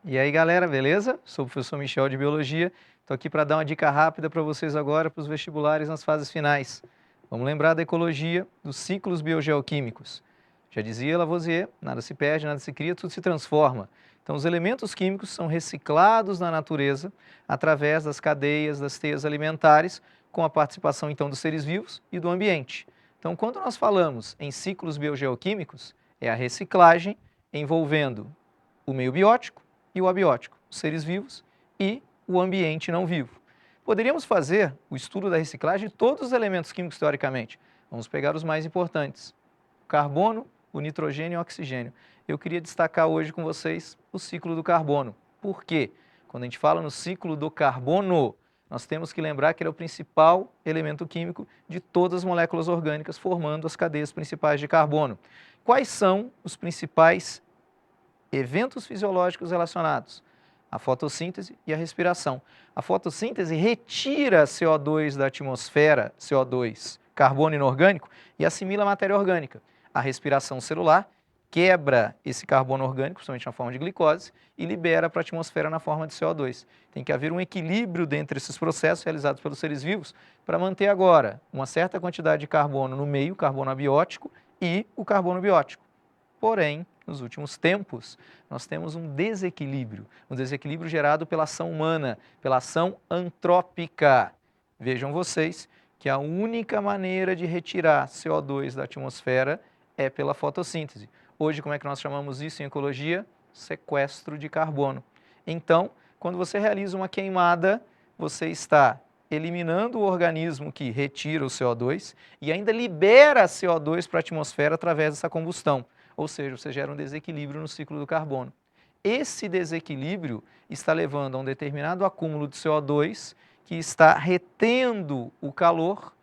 E aí, galera, beleza? Sou o professor Michel de Biologia. Estou aqui para dar uma dica rápida para vocês agora para os vestibulares nas fases finais. Vamos lembrar da ecologia dos ciclos biogeoquímicos. Já dizia Lavoisier, nada se perde, nada se cria, tudo se transforma. Então, os elementos químicos são reciclados na natureza através das cadeias, das teias alimentares, com a participação, então, dos seres vivos e do ambiente. Então, quando nós falamos em ciclos biogeoquímicos, é a reciclagem envolvendo o meio biótico e o abiótico, os seres vivos e o ambiente não vivo. Poderíamos fazer o estudo da reciclagem de todos os elementos químicos, teoricamente. Vamos pegar os mais importantes: o carbono, o nitrogênio e o oxigênio. Eu queria destacar hoje com vocês o ciclo do carbono. Por quê? Quando a gente fala no ciclo do carbono, nós temos que lembrar que ele é o principal elemento químico de todas as moléculas orgânicas, formando as cadeias principais de carbono. Quais são os principais eventos fisiológicos relacionados à fotossíntese e à respiração? A fotossíntese retira CO2 da atmosfera, CO2, carbono inorgânico, e assimila a matéria orgânica. A respiração celular quebra esse carbono orgânico, principalmente na forma de glicose, e libera para a atmosfera na forma de CO2. Tem que haver um equilíbrio dentre esses processos realizados pelos seres vivos para manter agora uma certa quantidade de carbono no meio, carbono abiótico, e o carbono biótico. Porém, nos últimos tempos, nós temos um desequilíbrio gerado pela ação humana, pela ação antrópica. Vejam vocês que a única maneira de retirar CO2 da atmosfera é pela fotossíntese. Hoje, como é que nós chamamos isso em ecologia? Sequestro de carbono. Então, quando você realiza uma queimada, você está eliminando o organismo que retira o CO2 e ainda libera CO2 para a atmosfera através dessa combustão. Ou seja, você gera um desequilíbrio no ciclo do carbono. Esse desequilíbrio está levando a um determinado acúmulo de CO2 que está retendo o calor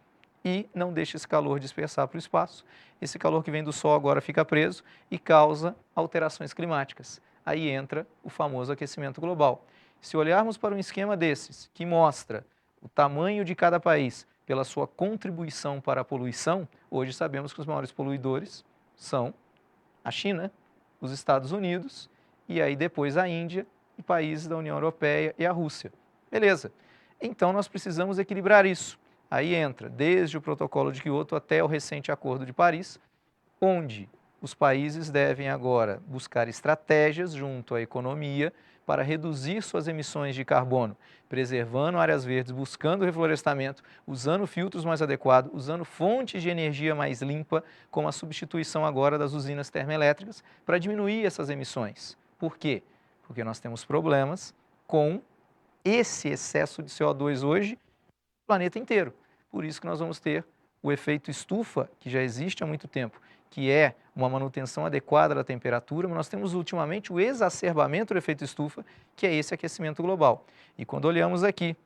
e não deixa esse calor dispersar para o espaço. Esse calor que vem do Sol agora fica preso e causa alterações climáticas. Aí entra o famoso aquecimento global. Se olharmos para um esquema desses, que mostra o tamanho de cada país pela sua contribuição para a poluição, hoje sabemos que os maiores poluidores são a China, os Estados Unidos e aí depois a Índia e países da União Europeia e a Rússia. Beleza. Então nós precisamos equilibrar isso. Aí entra desde o Protocolo de Kyoto até o recente Acordo de Paris, onde os países devem agora buscar estratégias junto à economia para reduzir suas emissões de carbono, preservando áreas verdes, buscando reflorestamento, usando filtros mais adequados, usando fontes de energia mais limpa, como a substituição agora das usinas termoelétricas, para diminuir essas emissões. Por quê? Porque nós temos problemas com esse excesso de CO2 hoje no planeta inteiro. Por isso que nós vamos ter o efeito estufa, que já existe há muito tempo, que é uma manutenção adequada da temperatura, mas nós temos ultimamente o exacerbamento do efeito estufa, que é esse aquecimento global. E quando olhamos aqui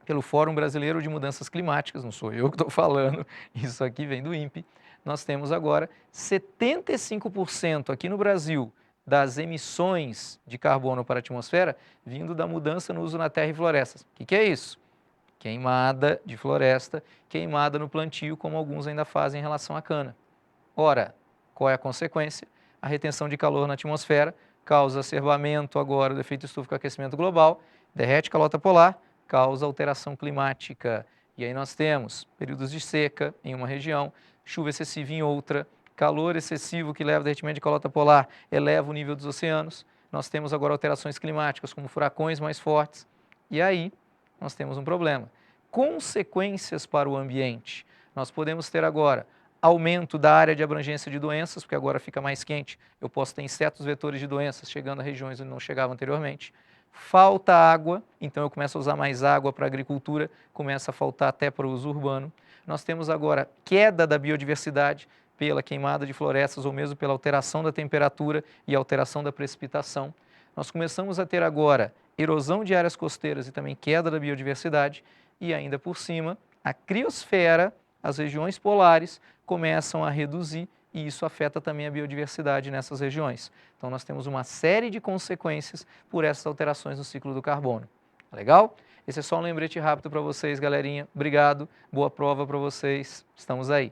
pelo Fórum Brasileiro de Mudanças Climáticas, não sou eu que estou falando, isso aqui vem do INPE, nós temos agora 75% aqui no Brasil das emissões de carbono para a atmosfera vindo da mudança no uso na terra e florestas. O que é isso? Queimada de floresta, queimada no plantio, como alguns ainda fazem em relação à cana. Ora, qual é a consequência? A retenção de calor na atmosfera causa exacerbamento agora do efeito estufa com aquecimento global, derrete calota polar, causa alteração climática. E aí nós temos períodos de seca em uma região, chuva excessiva em outra, calor excessivo que leva ao derretimento de calota polar, eleva o nível dos oceanos. Nós temos agora alterações climáticas, como furacões mais fortes. E aí nós temos um problema. Consequências para o ambiente. Nós podemos ter agora aumento da área de abrangência de doenças, porque agora fica mais quente, eu posso ter insetos vetores de doenças chegando a regiões onde não chegavam anteriormente. Falta água, então eu começo a usar mais água para a agricultura, começa a faltar até para o uso urbano. Nós temos agora queda da biodiversidade pela queimada de florestas ou mesmo pela alteração da temperatura e alteração da precipitação. Nós começamos a ter agora erosão de áreas costeiras e também queda da biodiversidade e ainda por cima a criosfera, as regiões polares começam a reduzir e isso afeta também a biodiversidade nessas regiões. Então nós temos uma série de consequências por essas alterações no ciclo do carbono. Legal? Esse é só um lembrete rápido para vocês, galerinha. Obrigado, boa prova para vocês. Estamos aí.